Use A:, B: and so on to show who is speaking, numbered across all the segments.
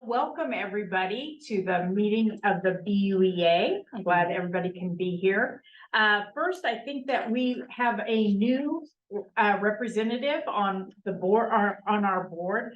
A: Welcome, everybody, to the meeting of the BUEA. I'm glad everybody can be here. First, I think that we have a new representative on the board, on our board,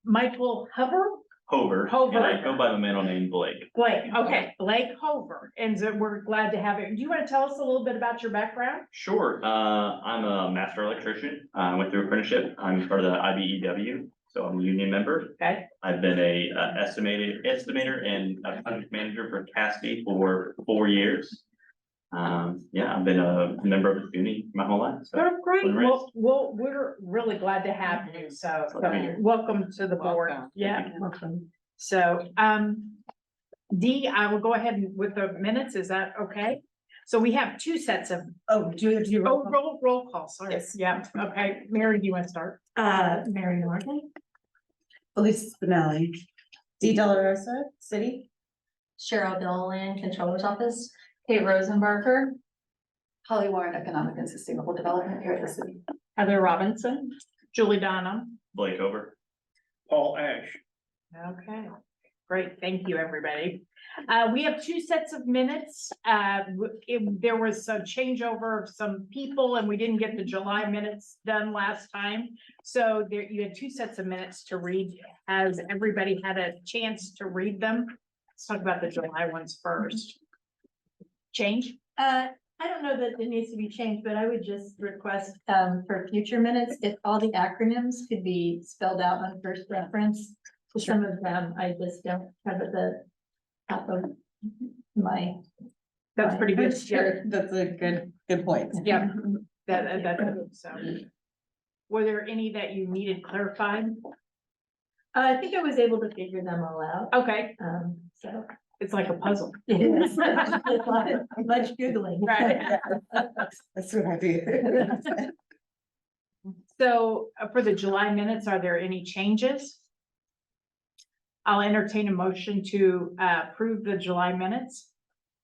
A: Michael
B: Hover.
A: Hover.
B: And I go by the middle name Blake.
A: Okay, Blake Hover, and so we're glad to have it. Do you want to tell us a little bit about your background?
B: Sure. I'm a master electrician. I went through apprenticeship. I'm part of the IBEW, so I'm a union member.
A: Okay.
B: I've been a estimator and a project manager for Cassidy for 4 years. Yeah, I've been a member of the union my whole life. So
A: Oh, great.
B: born and raised.
A: Well, we're really glad to have you. So welcome to the board. Yeah. Welcome. So, Dee, I will go ahead with the minutes. Is that okay? So we have two sets of, roll call, sorry.
C: Yes.
A: Yeah, okay. Mary, do you want to start?
C: Mary Morgan. Elise Spinelli. Dee De La Rosa, City.
D: Cheryl Dillon, Controller's Office. Kate Rosenbarger. Holly Warren, Economic and Sustainable Development here at the city.
A: Heather Robinson. Julie Donna.
B: Blake Hover.
E: Paul Ash.
A: Okay, great. Thank you, everybody. We have two sets of minutes. There was some changeover of some people and we didn't get the July minutes done last time. So there, you had two sets of minutes to read. Has everybody had a chance to read them? Let's talk about the July ones first. Change?
D: I don't know that it needs to be changed, but I would just request, for future minutes, if all the acronyms could be spelled out on first reference. For some of them, I just don't have at the top of my.
A: That's pretty good.
C: Sure, that's a good point.
A: Yeah, that's good. So. Were there any that you needed clarified?
D: I think I was able to figure them all out,
A: Okay,
D: so.
A: it's like a puzzle.
D: It is. Much Googling.
A: Right.
C: That's what I do.
A: So for the July minutes, are there any changes? I'll entertain a motion to approve the July minutes.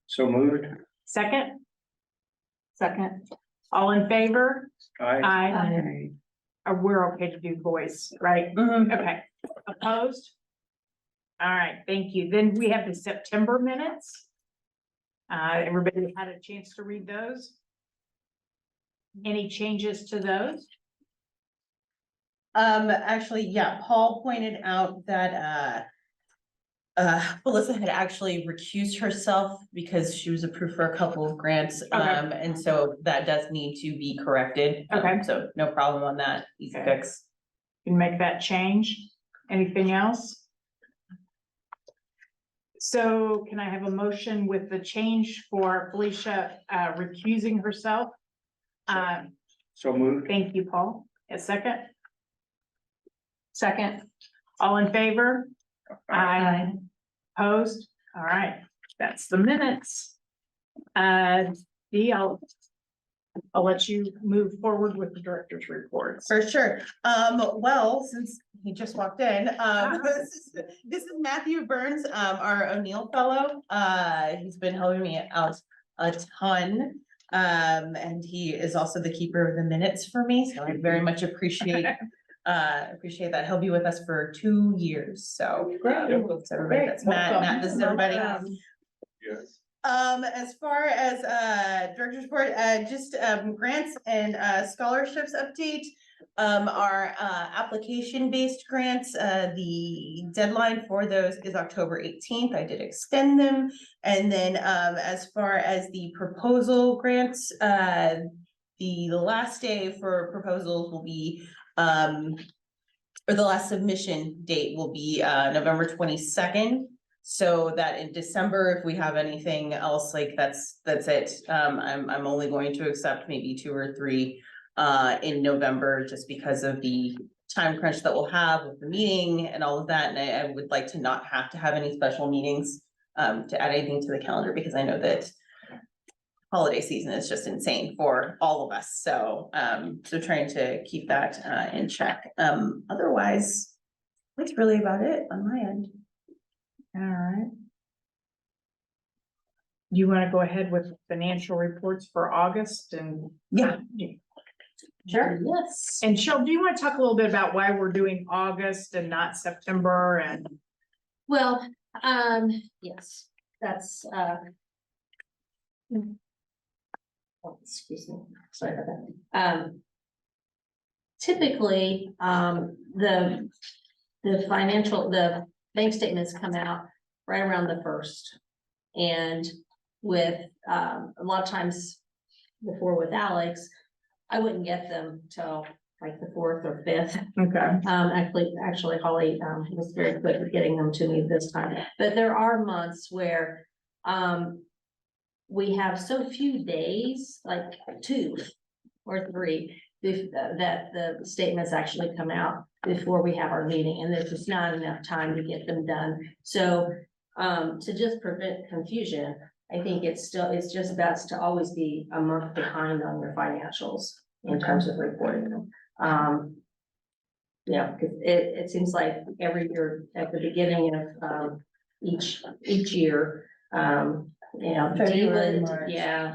E: So moved.
A: Second,
D: Second.
A: all in favor?
E: Aye.
A: Aye. We're okay to do voice, right?
C: Mhm.
A: Okay, opposed? All right, thank you. Then we have the September minutes. Everybody had a chance to read those? Any changes to those?
C: Actually, yeah, Paul pointed out that, Melissa had actually recused herself because she was approved for a couple of grants.
A: Okay.
C: And so that does need to be corrected.
A: Okay.
C: So no problem on that, easy
A: Okay.
C: fix.
A: Can make that change. Anything else? So can I have a motion with the change for Felicia recusing herself?
E: So moved.
A: Thank you, Paul. A second,
D: Second.
A: all in favor? Aye. Opposed? All right, that's the minutes. Dee, I'll let you move forward with the director's reports.
C: For sure. Well, since he just walked in, this is Matthew Burns, our O'Neill fellow. He's been helping me out a ton. And he is also the keeper of the minutes for me, so I very much appreciate that. He'll be with us for 2 years, so. So everybody, that's Matt, this is everybody.
E: Yes.
C: As far as director's report, just grants and scholarships update. Our application-based grants, the deadline for those is October 18th. I did extend them. And then as far as the proposal grants, the last day for proposals will be or the last submission date will be November 22nd. So that in December, if we have anything else, like that's it. I'm only going to accept maybe 2 or 3 in November, just because of the time crunch that we'll have with the meeting and all of that. And I would like to not have to have any special meetings to add anything to the calendar, because I know that holiday season is just insane for all of us. So so trying to keep that in check. Otherwise, that's really about it on my end.
A: All right. You want to go ahead with financial reports for August and?
C: Yeah.
D: Sure. Yes.
A: And Cheryl, do you want to talk a little bit about why we're doing August and not September and?
F: Well, yes, that's, oh, excuse me, sorry about that. Typically, the bank statements come out right around the first. And with, a lot of times before with Alex, I wouldn't get them till like the 4th or 5th.
A: Okay.
F: Actually, Holly, was very quick at getting them to me this time, but there are months where, we have so few days, like 2 or 3, that the statements actually come out before we have our meeting, and there's just not enough time to get them done. So, to just prevent confusion, I think it's just best to always be a month behind on your financials in terms of reporting them. Yeah, because it seems like every year at the beginning of, each year, you know,
C: February, March.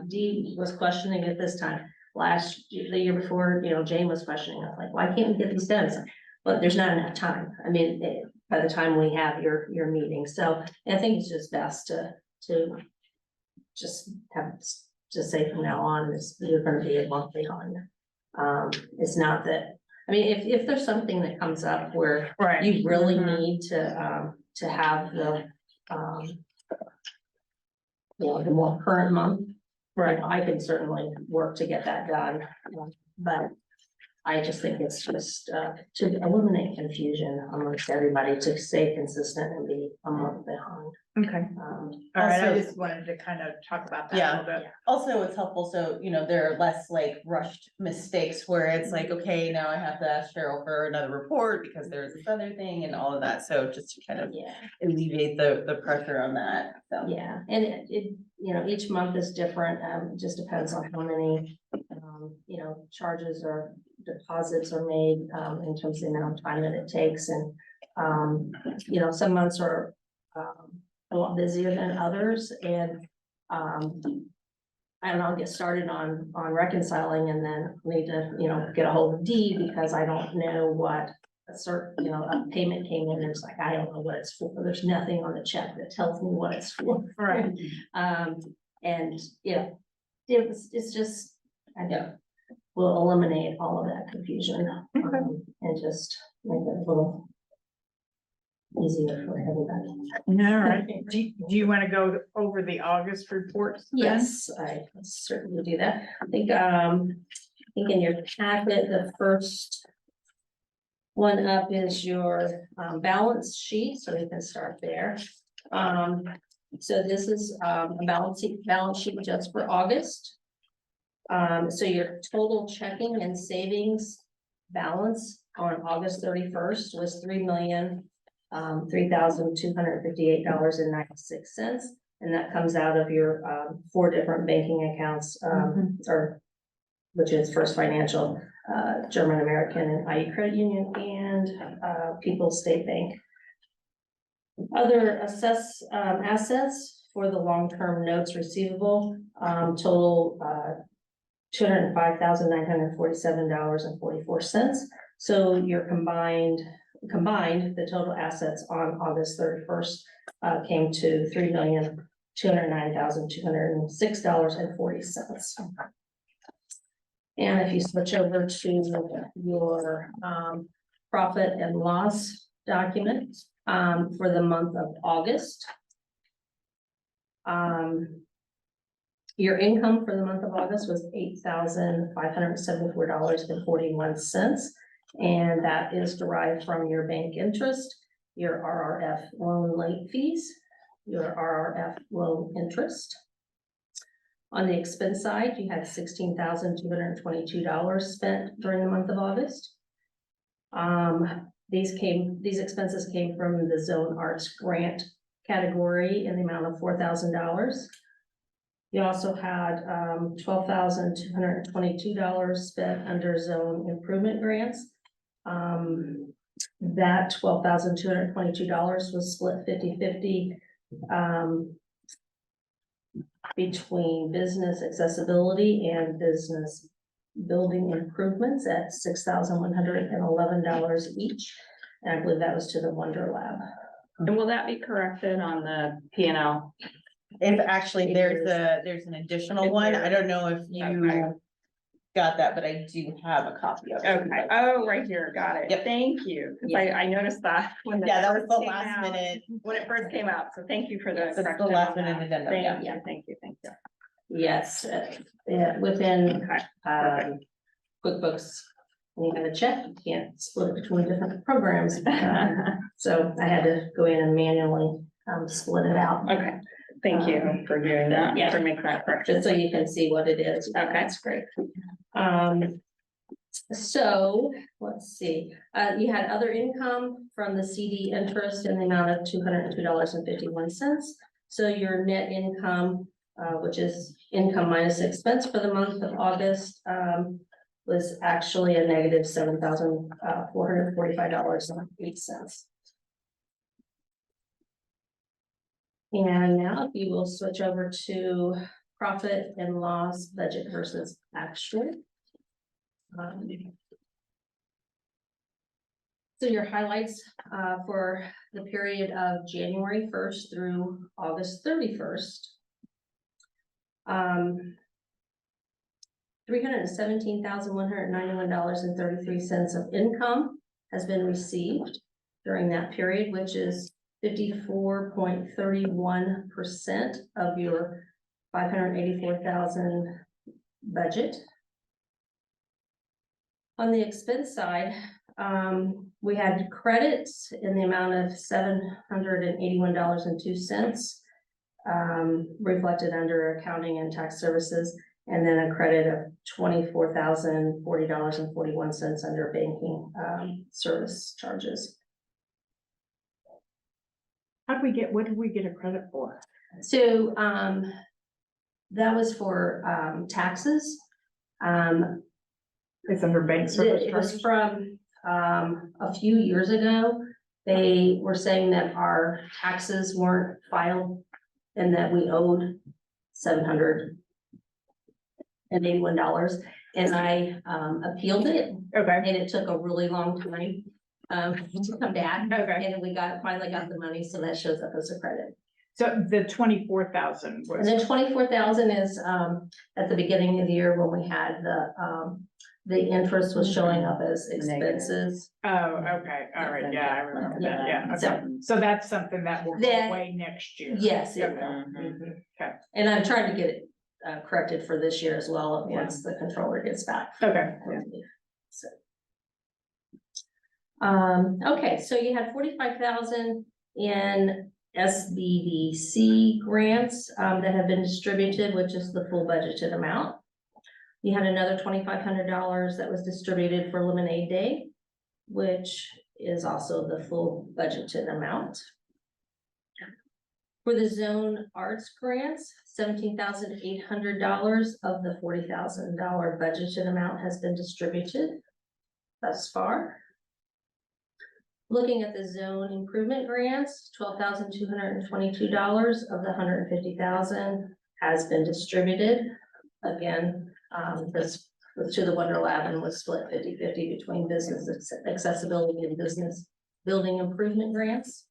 F: Dee was questioning it this time. The year before, you know, Jane was questioning it, like, why can't we get these done? It's like, but there's not enough time. I mean, by the time we have your meeting, so I think it's just best to just say from now on, you're gonna be a month behind. It's not that, I mean, if there's something that comes up where
A: Right.
F: you really
A: Mhm.
F: need to have the, you know, the more current month.
A: Right.
F: I can certainly work to get that done, but I just think it's just, to eliminate confusion amongst everybody, to stay consistent and be a month behind.
A: Okay. All right, I
C: Also-
A: just wanted to kind of talk about that a
C: Yeah.
A: little bit.
C: Also, it's helpful, so, you know, there are less like rushed mistakes where it's like, okay, now I have to ask Cheryl for another report because there's this other thing and all of that, so just to kind of
F: Yeah,
C: alleviate the pressure on that, so.
F: yeah, and it, you know, each month is different, it just depends on how many, you know, charges or deposits are made, in terms of the amount of time that it takes, and, you know, some months are, a lot busier than others, and, I don't know, I'll get started on reconciling, and then need to, you know, get a hold of Dee, because I don't know what a certain, you know, a payment came in, and it's like, I don't know what it's for, there's nothing on the check that tells me what it's for.
A: Right.
F: And, yeah, it's just, I think, will eliminate all of that confusion, and just make it a little easier for everybody.
A: All right. Do you want to go over the August reports? then?
F: Yes, I can certainly do that. I think in your packet, the first one up is your balance sheet, so we can start there. So this is a balance sheet just for August. So your total checking and savings balance on August 31st was $3,258.96. And that comes out of your 4 different banking accounts, which is First Financial, German American, and IE Credit Union, and People's State Bank. Other assets for the long-term notes receivable total $205,947.44. So your combined, the total assets on August 31st came to $3,209,206.40. And if you switch over to your profit and loss document for the month of August. Your income for the month of August was $8,574.41. And that is derived from your bank interest, your RRF loan late fees, your RRF loan interest. On the expense side, you had $16,222 spent during the month of August. These expenses came from the Zone Arts Grant category in the amount of $4,000. You also had $12,222 spent under zone improvement grants. That $12,222 was split 50-50 between business accessibility and business building improvements at $6,111 each. And I believe that was to the Wonder Lab.
G: And will that be corrected on the P and L?
C: If actually there's an additional one, I don't know if
G: Okay.
C: you got that, but I do have a copy of it.
G: Okay, oh, right here, got it.
C: Yep.
G: Thank you, because I noticed that when.
C: Yeah, that was
G: first
C: the
G: came
C: last
G: out-
C: minute.
G: When it first came out, so thank you for the.
C: Yes, it's the
G: correction
C: last
G: on
C: minute
G: that.
C: addendum,
G: Thank
C: yeah.
G: you, thank you, thank you.
F: Yes, yeah, within,
G: Okay,
F: QuickBooks, when you have a check, you can't split it between different programs. So I had to go in and manually, split it out,
G: okay, thank you for doing that,
F: Yeah.
G: for making that correction.
F: just so you can see what it is.
G: Okay, that's great.
F: So, let's see, you had other income from the CD interest in the amount of $202.51. So your net income, which is income minus expense for the month of August, was actually a negative $7,445.08. And now if you will switch over to profit and loss budget versus actual. So your highlights for the period of January 1st through August 31st. $317,191.33 of income has been received during that period, which is 54.31% of your 584,000 budget. On the expense side, we had credits in the amount of $781.02, reflected under accounting and tax services, and then a credit of $24,040.41 under banking service charges.
A: What did we get a credit for?
F: So that was for taxes.
A: It's under bank service
F: It was
A: charges?
F: from a few years ago. They were saying that our taxes weren't filed and that we owed $781, and I appealed it,
A: Okay,
F: and it took a really long time to come back.
A: okay.
F: And then we finally got the money, so that shows up as a credit.
A: So the 24,000
F: And
A: was,
F: then 24,000 is at the beginning of the year when we had the interest was showing up as expenses.
A: oh, okay, all right, yeah, I remember that, yeah,
F: So-
A: okay. So that's something that will go
F: That-
A: away next year.
F: Yes, it
A: Okay.
F: will.
G: Mhm.
A: Okay.
F: And I'm trying to get it corrected for this year as well,
A: Yeah.
F: once the controller gets back.
A: Okay,
F: So. Okay, so you had 45,000 in SBDC grants that have been distributed, which is the full budgeted amount. You had another $2,500 that was distributed for Lemonade Day, which is also the full budgeted amount. For the zone arts grants, $17,800 of the $40,000 budgeted amount has been distributed thus far. Looking at the zone improvement grants, $12,222 of the $150,000 has been distributed. Again, this was to the Wonder Lab and was split 50-50 between business accessibility and business building improvement grants.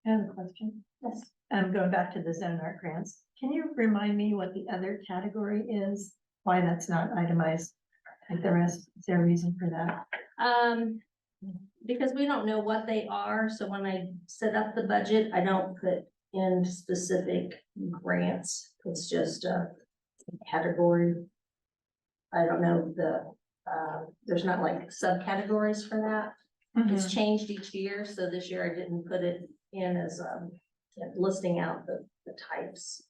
D: I have a question.
F: Yes.
D: Going back to the zone art grants. Can you remind me what the other category is? Why that's not itemized like the rest? Is there a reason for that?
F: Because we don't know what they are, so when I set up the budget, I don't put in specific grants. It's just a category. I don't know there's not like subcategories for that. It's changed each year, so this year I didn't put it in as listing out the types.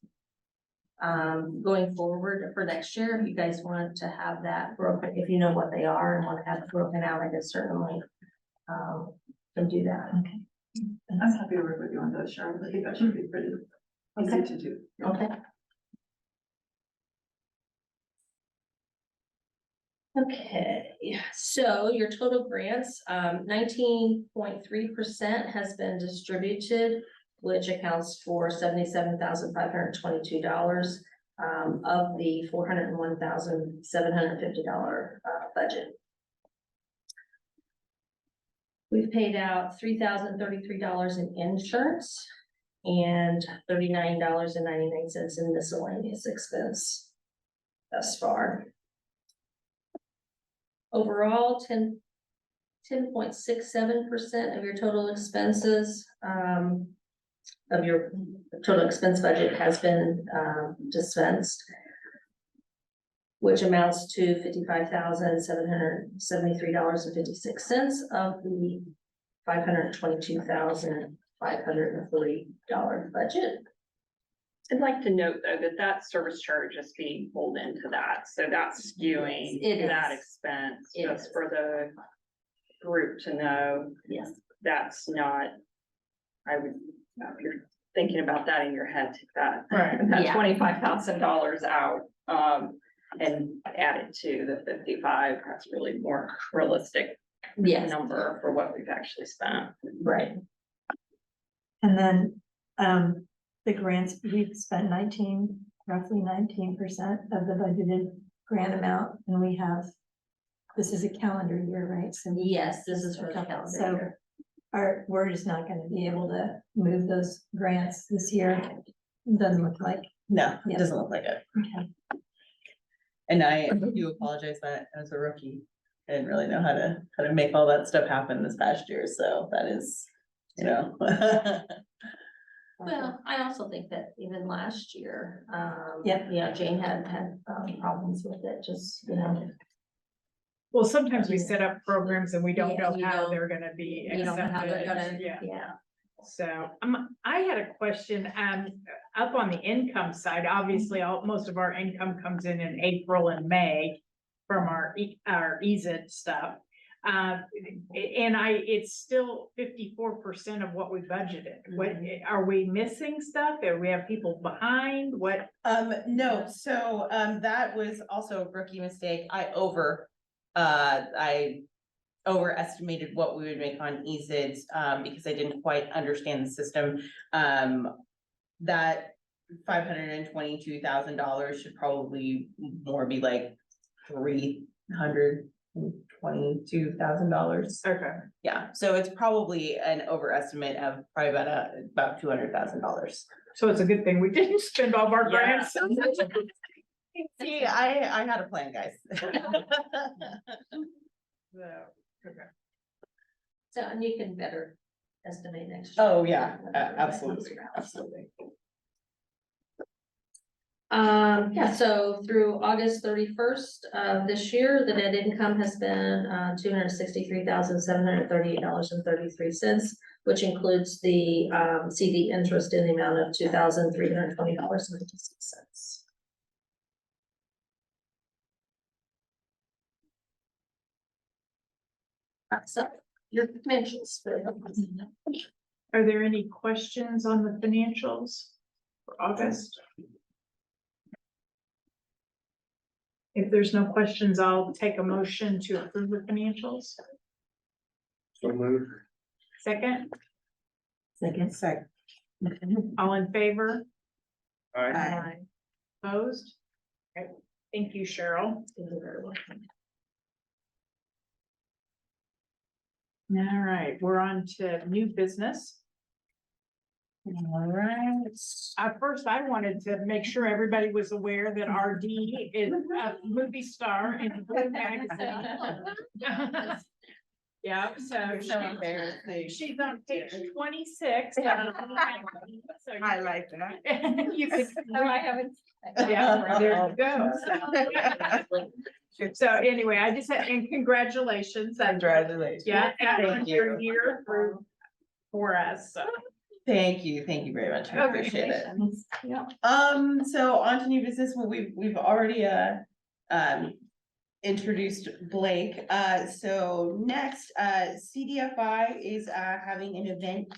F: Going forward for next year, if you guys want to have that broken, if you know what they are and want to have it broken out, I can certainly can do that.
D: Okay.
H: I'm happy to work with you on those, Sharon. I think that should be pretty easy to do.
F: Okay. Okay, so your total grants, 19.3% has been distributed, which accounts for $77,522 of the $401,750 budget. We've paid out $3,033 in insurance and $39.99 in miscellaneous expense thus far. Overall, 10.67% of your total expenses, of your total expense budget has been dispensed, which amounts to $55,773.56 of the $522,503 budget.
G: I'd like to note though, that service charge is being pulled into that, so that's skewing
F: It
G: that
F: is.
G: expense,
F: It
G: just
F: is.
G: for the group to know.
F: Yes.
G: That's not, if you're thinking about that in your head, take that,
A: Right.
G: that
F: Yeah.
G: $25,000 out, and add it to the 55, that's really more realistic
F: Yes,
G: number for what we've actually spent.
F: right.
D: And then, the grants, we've spent roughly 19% of the budgeted grant amount, and we have, this is a calendar year, right? So
F: Yes, this is for the calendar
D: So
F: year.
D: we're just not gonna be able to move those grants this year. Doesn't look like.
C: No,
D: Yeah.
C: it doesn't look like it.
D: Okay.
C: And I do apologize that as a rookie, I didn't really know how to make all that stuff happen this past year, so that is, you know.
F: Well, I also think that even last year,
D: Yep.
F: yeah, Jane had problems with it, just, you know.
A: Well, sometimes we set up programs and we don't
F: Yeah,
A: know
F: you
A: how
F: don't-
A: they're gonna be
F: You don't know how they're gonna,
A: accepted. Yeah.
F: yeah.
A: So, I had a question, up on the income side, obviously, most of our income comes in April and May from our EZIT stuff. It's still 54% of what we budgeted. What, are we missing stuff? Or we have people behind? What?
C: No, so, that was also a rookie mistake. I overestimated what we would make on EZIDs, because I didn't quite understand the system. That $522,000 should probably more be like $322,000.
A: Okay.
C: Yeah, so it's probably an overestimate of probably about $200,000.
A: So it's a good thing we didn't spend all of our
G: Yeah.
A: grants.
C: See, I had a plan, guys.
F: So, and you can better estimate next year.
C: Oh, yeah, absolutely, absolutely.
F: Yeah, so through August 31st of this year, the net income has been $263,738.33, which includes the CD interest in the amount of $2,320.56. So your financials.
A: Are there any questions on the financials for August? If there's no questions, I'll take a motion to approve the financials.
E: So moved.
A: Second,
C: Second.
A: all in favor?
E: Aye.
A: Opposed? Okay, thank you, Cheryl. All right, we're on to new business. All right. First, I wanted to make sure everybody was aware that RD is a movie star in the Blue magazine. Yeah, so she's on page 26.
C: I like that.
A: You could.
D: Oh, I haven't.
A: Yeah, there you go. So anyway, I just had, and congratulations.
C: Congratulations.
A: Yeah,
C: Thank
A: and your
C: you.
A: year for us, so.
C: Thank you very much, I appreciate it.
A: Yeah.
C: So on to new business, well, we've already, introduced Blake, so next, CDFI is, having an event,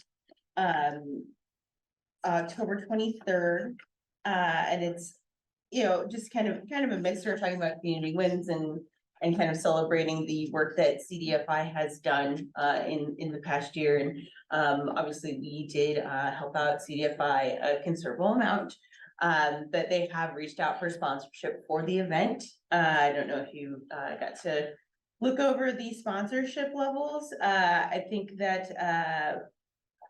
C: October 23rd, and it's, you know, just kind of a mixture, talking about community wins and kind of celebrating the work that CDFI has done, in the past year, and, obviously, we did, help out CDFI a considerable amount. But they have reached out for sponsorship for the event. I don't know if you got to look over the sponsorship levels. I think that,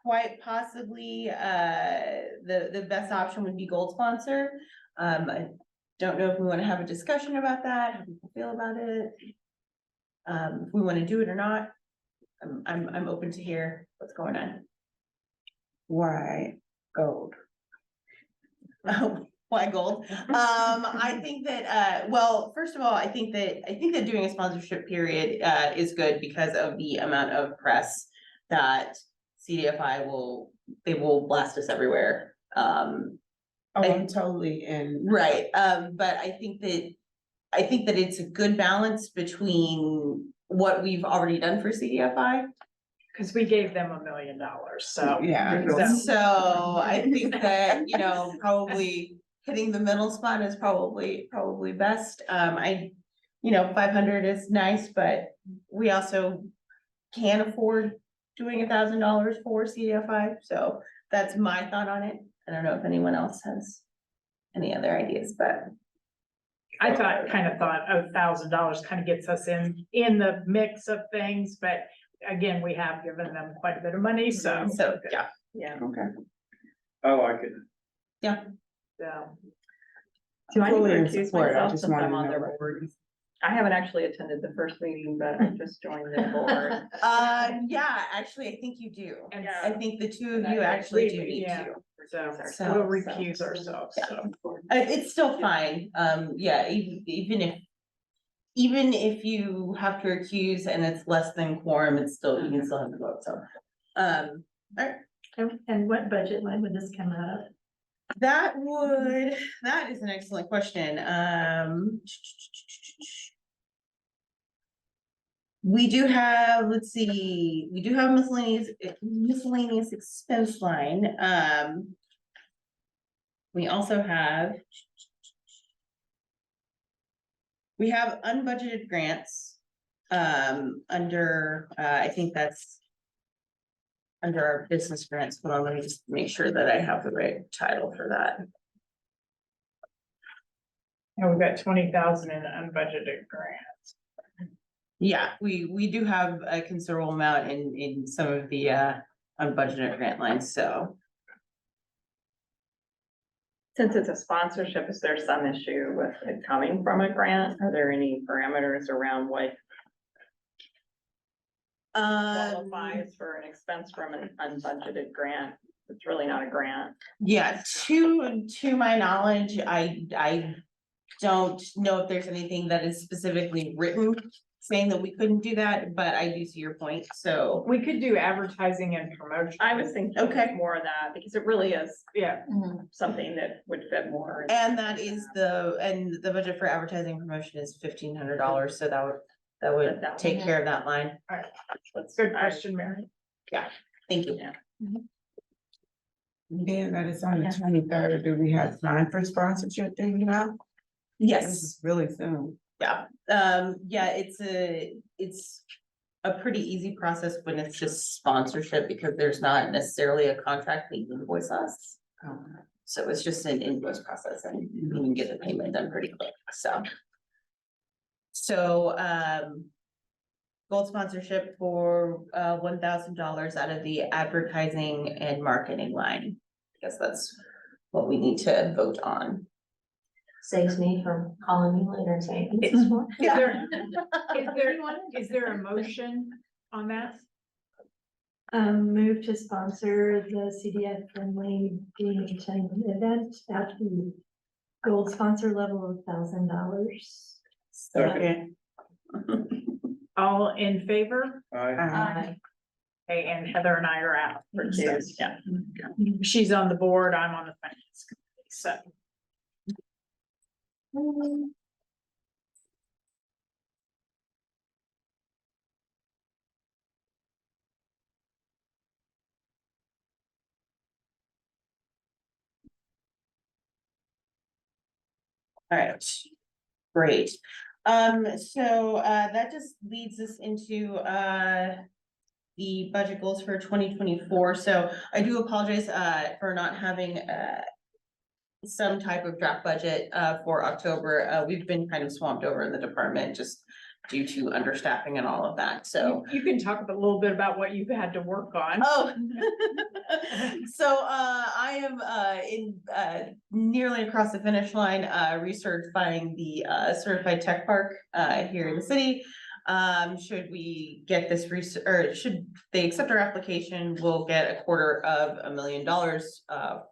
C: quite possibly, the best option would be gold sponsor. I don't know if we want to have a discussion about that, how people feel about it. If we want to do it or not. I'm open to hear what's going on.
I: Why gold?
C: Why gold? I think that, well, first of all, I think that doing a sponsorship period, is good because of the amount of press that CDFI they will blast us everywhere.
I: Oh, I'm totally in.
C: Right, but I think that it's a good balance between what we've already done for CDFI.
A: Cause we gave them $1 million, so.
I: Yeah.
C: So I think that, probably hitting the middle spot is probably best. 500 is nice, but we also can afford doing $1,000 for CDFI, so that's my thought on it. I don't know if anyone else has any other ideas, but.
A: I thought $1,000 kind of gets us in the mix of things, but again, we have given them quite a bit of money, so.
C: So, yeah.
G: Yeah.
I: Okay.
E: I like it.
A: So,
G: Do I need
I: Fully
G: to
I: in
G: recuse
I: support. I
G: myself
I: just
G: since
I: wanted
G: I'm
I: to
G: on
I: know
G: their
I: what
G: board?
I: words.
G: I haven't actually attended the first meeting, but I just joined the board.
C: Yeah, actually, I think you do.
A: and
G: Yeah.
C: I think the two of
G: And
C: you
G: I
C: actually do
A: agree,
C: need
A: yeah.
C: to.
A: so we'll recuse ourselves, so.
C: It's still fine, yeah, even if you have to recuse and it's less than quorum, it's still, you can still have to vote, so.
D: And what budget line would this come out of?
C: That is an excellent question, we do have, let's see, we do have miscellaneous expense line, we also have. We have unbudgeted grants, under, I think that's. Under our business grants, but let me just make sure that I have the right title for that.
A: And we've got 20,000 in unbudgeted grants.
C: Yeah, we do have a considerable amount in some of the, unbudgeted grant lines, so.
G: Since it's a sponsorship, is there some issue with it coming from a grant? Are there any parameters around what qualifies for an expense from an unbudgeted grant? It's really not a grant.
C: Yeah, to my knowledge, I don't know if there's anything that is specifically written saying that we couldn't do that, but I do see your point, so.
A: We could do advertising and promotion.
G: I was thinking
C: Okay.
G: more of that because it really is
A: Yeah,
G: something that would fit more.
C: And that is the budget for advertising and promotion is $1,500, so that would take care of that line.
A: that's a good question, Mary.
C: Thank you.
I: Being that it's on the 23rd, do we have time for sponsorship, do you know? This
C: Yes,
I: is really soon.
C: yeah, it's a pretty easy process when it's just sponsorship because there's not necessarily a contract that you invoice us. So it's just an invoice process and you can get the payment done pretty quick, so. So, gold sponsorship for $1,000 out of the advertising and marketing line. I guess that's what we need to vote on.
F: Saves me from calling you later and saying.
A: Is there a motion on that?
D: Move to sponsor the CDF friendly Bloomington event at the gold sponsor level of $1,000.
I: Second.
A: All in favor?
E: I,
A: Okay, and Heather and I are out.
G: Recused, yeah.
A: She's on the board, I'm on the finance committee, so.
C: All right, great. So that just leads us into the budget goals for 2024. So I do apologize for not having some type of draft budget for October. We've been kind of swamped over in the department, just due to understaffing and all of that, so.
A: You can talk a little bit about what you've had to work on.
C: Oh. So, I am, nearly across the finish line, recertifying the, certified tech park, here in the city. Should we get this or should they accept our application, we'll get $250,000,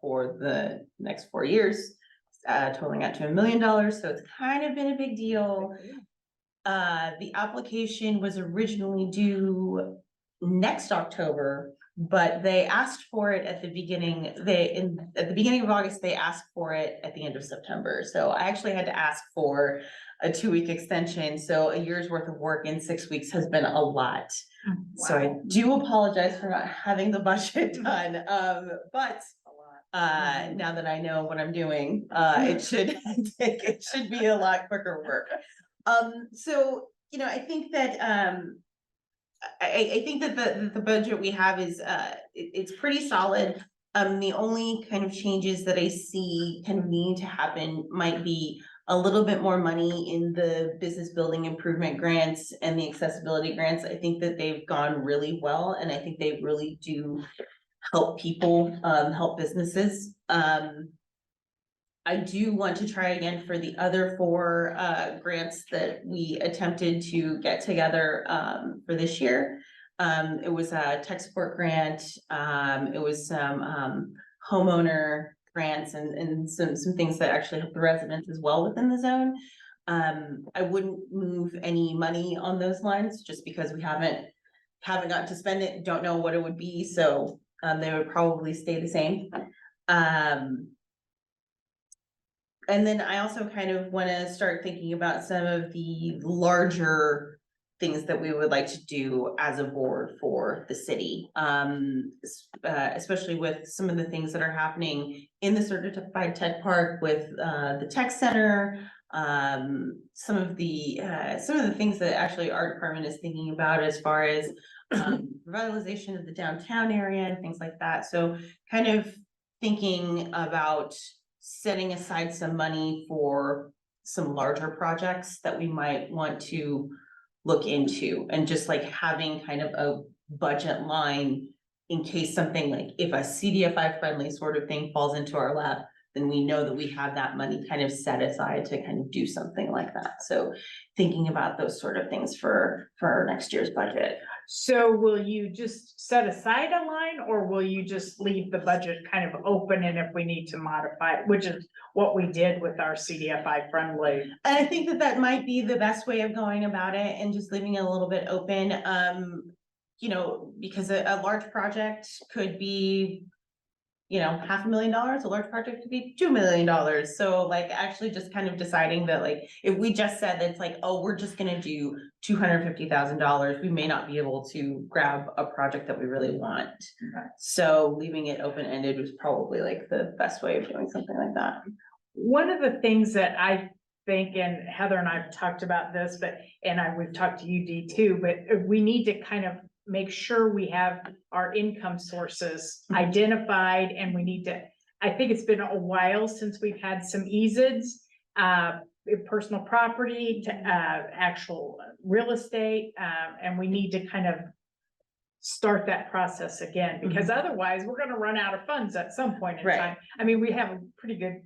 C: for the next 4 years. Totaling out to $1 million, so it's kind of been a big deal. The application was originally due next October, but they asked for it at the beginning, at the beginning of August, they asked for it at the end of September. So I actually had to ask for a 2-week extension, so a year's worth of work in 6 weeks has been a lot. So I do apologize for not having the budget done, but now that I know what I'm doing, it should be a lot quicker work. So, you know, I think that, I think that the budget we have is, it's pretty solid. The only kind of changes that I see kind of needing to happen might be a little bit more money in the business building improvement grants and the accessibility grants. I think that they've gone really well, and I think they really do help people, help businesses. I do want to try again for the other 4 grants that we attempted to get together for this year. It was a tech support grant, it was some homeowner grants and some things that actually help the residents as well within the zone. I wouldn't move any money on those lines just because we haven't gotten to spend it, don't know what it would be, so they would probably stay the same. And then I also kind of want to start thinking about some of the larger things that we would like to do as a board for the city. Especially with some of the things that are happening in the certified tech park with the tech center. Some of the things that actually our department is thinking about as far as revitalization of the downtown area and things like that. So kind of thinking about setting aside some money for some larger projects that we might want to look into, and just like having kind of a budget line in case something like if a CDFI friendly sort of thing falls into our lap, then we know that we have that money kind of set aside to kind of do something like that. So thinking about those sort of things for our next year's budget.
A: So will you just set aside a line, or will you just leave the budget kind of open, and if we need to modify it, which is what we did with our CDFI friendly?
C: And I think that that might be the best way of going about it, and just leaving it a little bit open. You know, because a large project could be, you know, $500,000, a large project could be $2 million. So like actually just kind of deciding that, like, if we just said that it's like, oh, we're just gonna do $250,000, we may not be able to grab a project that we really want.
A: Okay.
C: So leaving it open-ended was probably like the best way of doing something like that.
A: One of the things that I think, and Heather and I have talked about this, we've talked to you, Dee, too, but we need to kind of make sure we have our income sources identified, and we need to, I think it's been a while since we've had some eases, personal property to actual real estate, and we need to kind of start that process again, because otherwise we're gonna run out of funds at some point in time. I mean, we have a pretty good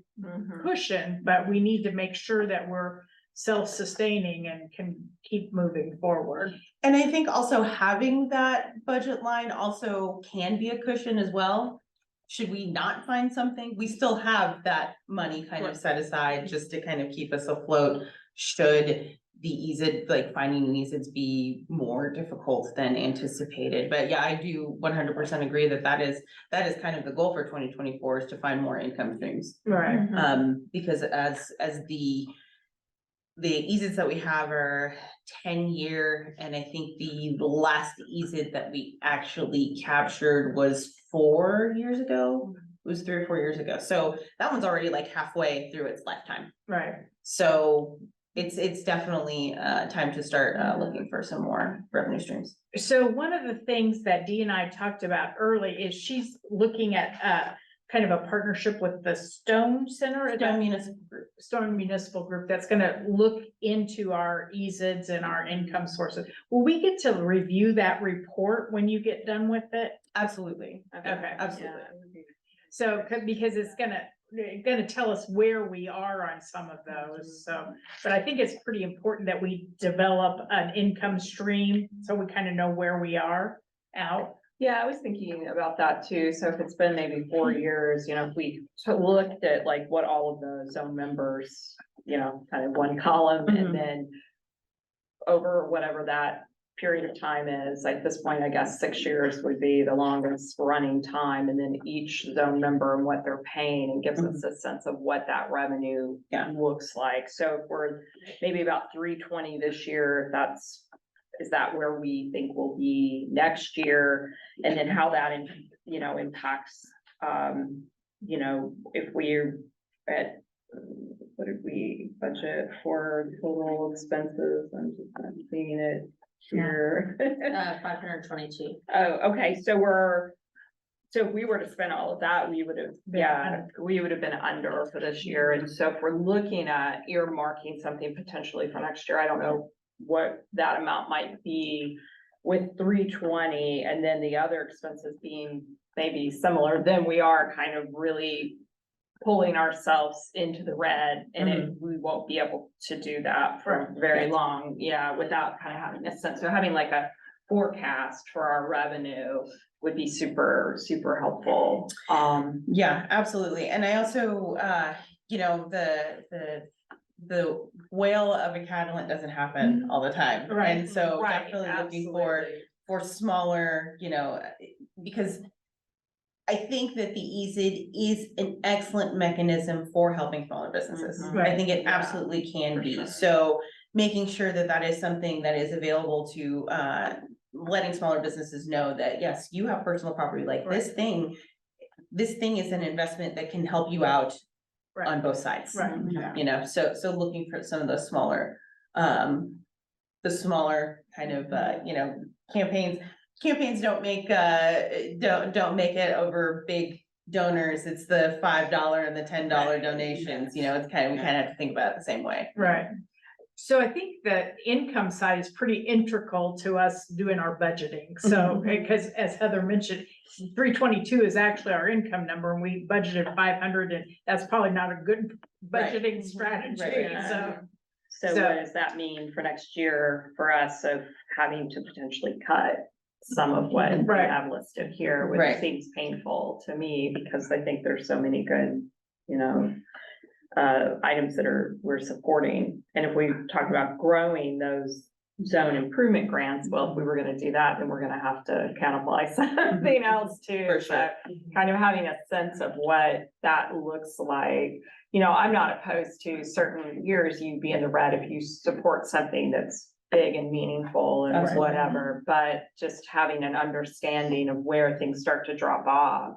A: cushion, but we need to make sure that we're self-sustaining and can keep moving forward.
C: And I think also having that budget line also can be a cushion as well. Should we not find something, we still have that money kind of set aside just to kind of keep us afloat. Should the EASD, like finding EASDs be more difficult than anticipated. But yeah, I do 100% agree that is kind of the goal for 2024 is to find more income streams.
A: Right.
C: Because as the EASDs that we have are 10-year, and I think the last EASD that we actually captured was 4 years ago. It was 3 or 4 years ago. So that one's already like halfway through its lifetime.
A: Right.
C: So it's definitely time to start looking for some more revenue streams.
A: So one of the things that Dee and I talked about early is she's looking at kind of a partnership with the Stone Center. is that-
C: Stone Municipal Group.
A: Stone Municipal Group that's gonna look into our eases and our income sources. Will we get to review that report when you get done with it?
C: Absolutely.
A: Okay.
C: Absolutely.
A: So, because it's gonna tell us where we are on some of those, so. But I think it's pretty important that we develop an income stream, so we kind of know where we are out.
G: Yeah, I was thinking about that too. So if it's been maybe 4 years, if we looked at like what all of the zone members, kind of one column
C: Mhm.
G: and then over whatever that period of time is, at this point, I guess 6 years would be the longest running time. And then each zone member and what they're paying and gives us a sense of what that revenue
C: Yeah.
G: looks like. So if we're maybe about 320 this year, is that where we think we'll be next year? And then how that, impacts, if we're at, what did we budget for total expenses? I'm just not seeing it here.
F: 522.
G: Oh, okay, so if we were to spend all of that, we would have been under for this year. And so if we're looking at earmarking something potentially for next year, I don't know what that amount might be with 320 and then the other expenses being maybe similar, then we are kind of really pulling ourselves into the red and we won't be able to do that for very long, without kind of having a sense. So having like a forecast for our revenue would be super, super helpful.
C: Yeah, absolutely. And I also, the whale of a Catalent doesn't happen all the time.
A: Right.
C: And so
G: Right,
C: definitely looking for smaller, because I think that the EASID is an excellent mechanism for helping smaller businesses.
G: Mhm.
C: I think it
G: Yeah,
C: absolutely can
G: for
C: be.
G: sure.
C: So making sure that that is something that is available to, letting smaller businesses know that, yes, you have personal property, like this thing is an investment that can help you out on both sides.
A: Right.
C: Yeah. So looking for some of those smaller, the smaller kind of, campaigns don't make, don't make it over big donors. It's the $5 and the $10 donations, it's kind of, we kind of have to think about it the same way.
A: Right. So I think the income side is pretty integral to us doing our budgeting. So, because as Heather mentioned, 322 is actually our income number and we budgeted 500 and that's probably not a good budgeting strategy.
C: Right.
G: So
A: So-
G: what does that mean for next year for us of having to potentially cut some of what we
A: Right.
G: have listed here, which
C: Right.
G: seems painful to me because I think there's so many good, items that we're supporting. And if we talk about growing those zone improvement grants, well, if we were gonna do that, then we're gonna have to cannibalize something else too.
C: For sure.
G: So kind of having a sense of what that looks like. I'm not opposed to certain years you be in the red if you support something that's big and meaningful and
C: Absolutely.
G: whatever, but just having an understanding of where things start to drop off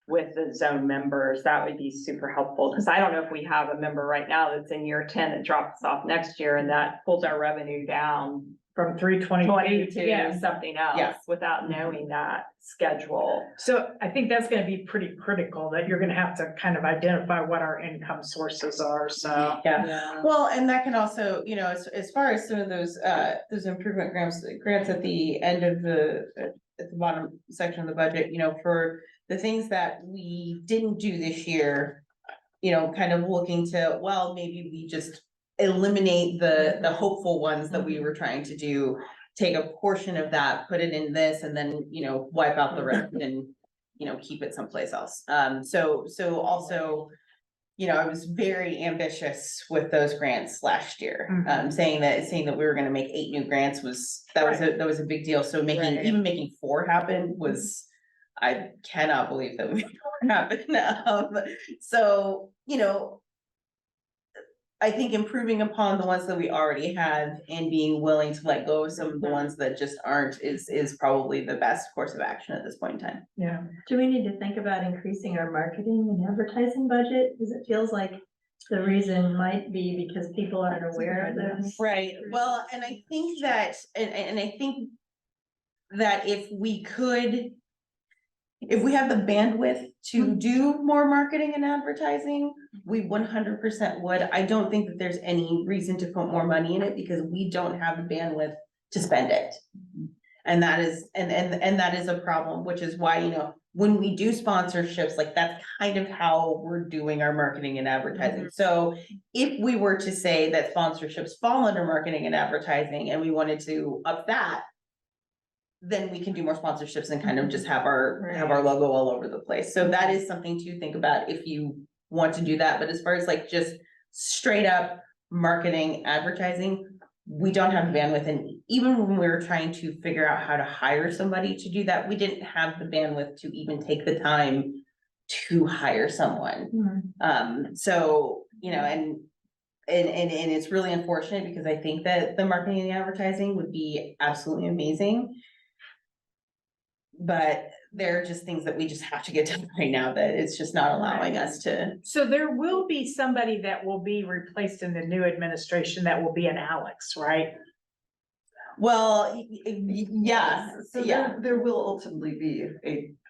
G: with the zone members, that would be super helpful. Cause I don't know if we have a member right now that's in year 10 that drops off next year and that pulls our revenue down
A: From 320
G: to something else
C: Yeah.
G: without knowing that schedule.
A: So I think that's gonna be pretty critical that you're gonna have to kind of identify what our income sources are, so.
C: Yeah. Well, and that can also, as far as some of those improvement grants at the end of at the bottom section of the budget, for the things that we didn't do this year, kind of looking to, well, maybe we just eliminate the hopeful ones that we were trying to do, take a portion of that, put it in this, and then, wipe out the rest and, keep it someplace else. So also, I was very ambitious with those grants last year. Saying that we were gonna make 8 new grants that was a big deal. So even making 4 happen was, I cannot believe that we happen. So, I think improving upon the ones that we already have and being willing to let go of some of the ones that just aren't is probably the best course of action at this point in time.
A: Yeah.
D: Do we need to think about increasing our marketing and advertising budget? Because it feels like the reason might be because people aren't aware of this.
C: Right, well, and I think that, and I think that if we could If we have the bandwidth to do more marketing and advertising, we 100% would. I don't think that there's any reason to put more money in it because we don't have the bandwidth to spend it. And that is, and that is a problem, which is why, you know, when we do sponsorships, like that's kind of how we're doing our marketing and advertising. So if we were to say that sponsorships fall under marketing and advertising and we wanted to up that, then we can do more sponsorships and kind of just have our logo all over the place. So that is something to think about if you want to do that. But as far as like just straight up marketing, advertising, we don't have bandwidth. And even when we were trying to figure out how to hire somebody to do that, we didn't have the bandwidth to even take the time to hire someone. So, you know, and it's really unfortunate because I think that the marketing and advertising would be absolutely amazing. But there are just things that we just have to get done right now that it's just not allowing us to.
A: So there will be somebody that will be replaced in the new administration that will be an Alex, right?
C: Well, yes,
H: So
C: yeah.
H: there will ultimately be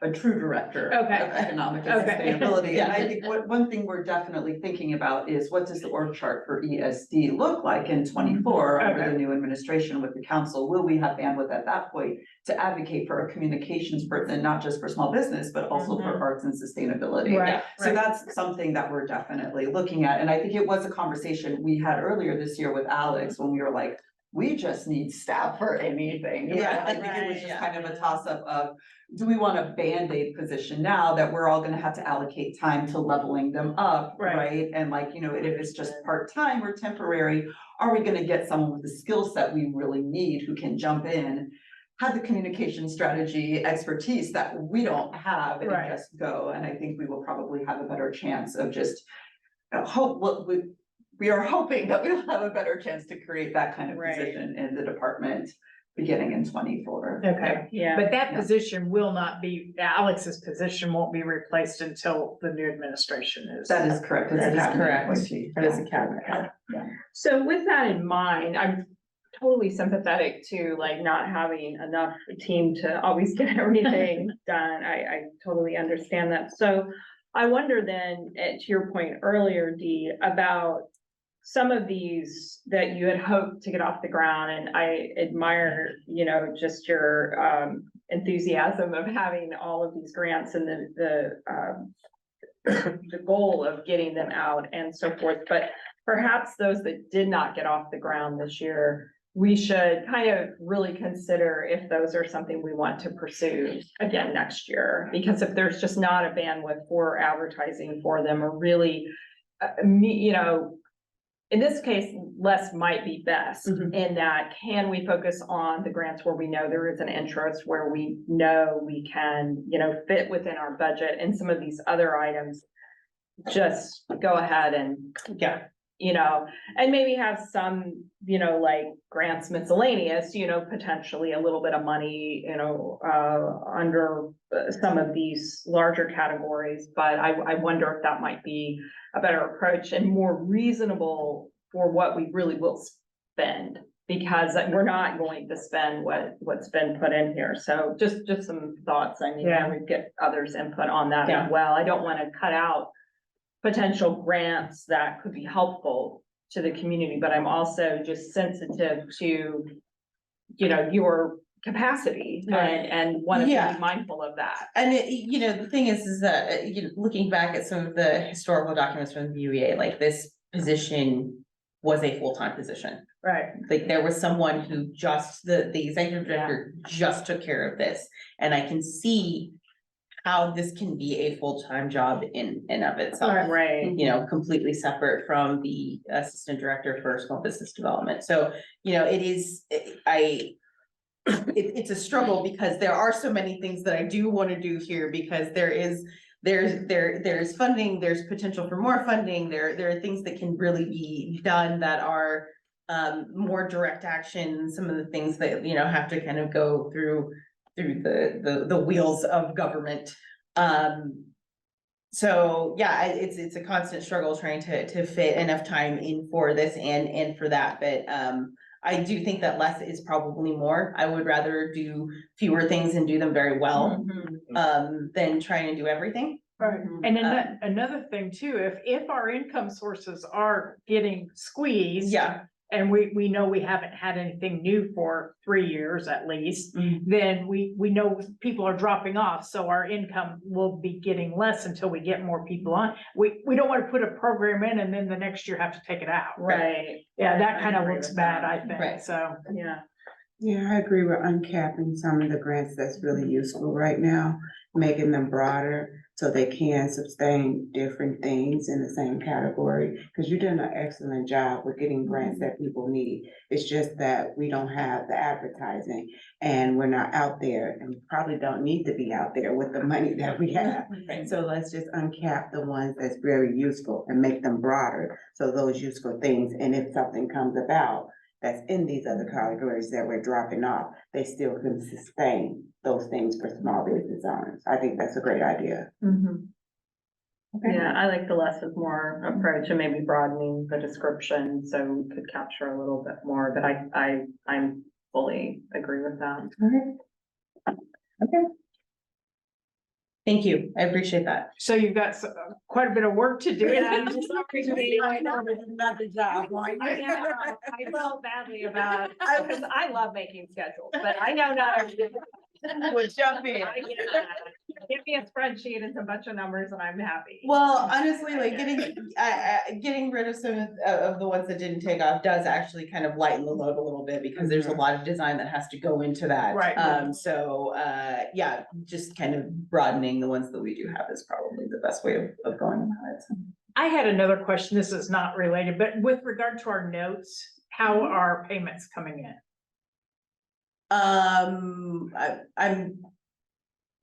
H: a true director of
A: Okay.
H: economic and
A: Okay.
H: sustainability.
C: Yeah.
H: And I think one thing we're definitely thinking about is what does the org chart for ESD look like in 24 under
A: Okay.
H: the new administration with the council? Will we have bandwidth at that point to advocate for a communications person, not just for small business, but also for arts and sustainability?
A: Right,
H: So that's something that we're definitely looking at. And I think it was a conversation we had earlier this year with Alex when we were like, we just need staff for anything.
C: Yeah,
H: I think it was
C: right,
H: just
C: yeah.
H: kind of a toss up of, do we want a Band-Aid position now that we're all gonna have to allocate time to leveling them up,
A: Right.
H: right? And like, you know, if it's just part-time or temporary, are we gonna get someone with the skill set we really need who can jump in, have the communication strategy expertise that we don't have and
A: Right.
H: just go? And I think we will probably have a better chance of just we are hoping that we'll have a better chance to create that kind of
A: Right.
H: position in the department beginning in 24.
A: Okay,
G: Yeah.
A: but that
H: Yeah.
A: position will not be, Alex's position won't be replaced until the new administration is.
H: That is correct. It's a
C: That is
H: cabinet
C: correct.
H: appointee.
C: That is a cabinet.
G: So with that in mind, I'm totally sympathetic to like not having enough team to always get everything done. I totally understand that. So I wonder then, to your point earlier, Dee, about some of these that you had hoped to get off the ground, and I admire, you know, just your enthusiasm of having all of these grants and the goal of getting them out and so forth. But perhaps those that did not get off the ground this year, we should kind of really consider if those are something we want to pursue again next year. Because if there's just not a bandwidth for advertising for them, or really, you know, in this case, less might be best in that, can we focus on the grants where we know there is an interest, where we know we can, you know, fit within our budget, and some of these other items, just go ahead and,
C: Yeah.
G: you know, and maybe have some, you know, like grants miscellaneous, you know, potentially a little bit of money, you know, under some of these larger categories. But I wonder if that might be a better approach and more reasonable for what we really will spend, because we're not going to spend what's been put in here. So just some thoughts. I mean,
A: Yeah.
G: I would get others' input on that
C: Yeah.
G: as well. I don't want to cut out potential grants that could be helpful to the community, but I'm also just sensitive to, you know, your capacity and want to
C: Yeah.
G: be mindful of that.
C: And you know, the thing is that, you know, looking back at some of the historical documents from the UEA, like this position was a full-time position.
A: Right,
C: Like there was someone who just, the executive director just took care of this. And I can see how this can be a full-time job in and of itself.
G: Right.
C: You know, completely separate from the assistant director for small business development. So, you know, it is, it's a struggle because there are so many things that I do want to do here, because there's funding, there's potential for more funding, there are things that can really be done that are more direct action, some of the things that, you know, have to kind of go through the wheels of government. So yeah, it's a constant struggle trying to fit enough time in for this and for that, but I do think that less is probably more. I would rather do fewer things and do them very well, than trying to do everything.
A: Right, and then another thing too, if our income sources are getting squeezed.
C: Yeah.
A: And we know we haven't had anything new for 3 years at least, then we know people are dropping off, so our income will be getting less until we get more people on. We don't want to put a program in and then the next year have to take it out.
G: Right,
A: Yeah, that
G: I
A: kind of
G: agree
A: looks
G: with
A: bad,
G: that.
A: I think,
C: Right.
A: so.
G: yeah.
I: Yeah, I agree with uncapping some of the grants that's really useful right now, making them broader so they can sustain different things in the same category. Because you're doing an excellent job with getting grants that people need. It's just that we don't have the advertising and we're not out there and probably don't need to be out there with the money that we have. So let's just uncap the ones that's very useful and make them broader. So those useful things, and if something comes about that's in these other categories that we're dropping off, they still can sustain those things for small business owners. I think that's a great idea.
G: Yeah, I like the less is more approach and maybe broadening the description so we could capture a little bit more, but I'm fully agree with that.
C: Okay. Thank you. I appreciate that.
A: So you've got quite a bit of work to do.
I: Another job.
G: I felt badly about, because I love making schedules, but I know not everything.
C: We'll jump in.
G: Give me a spreadsheet and a bunch of numbers and I'm happy.
C: Well, honestly, like getting rid of some of the ones that didn't take off does actually kind of lighten the load a little bit because there's a lot of design that has to go into that.
A: Right.
C: Yeah, just kind of broadening the ones that we do have is probably the best way of going about it.
A: I had another question. This is not related, but with regard to our notes, how are payments coming in?
C: I'm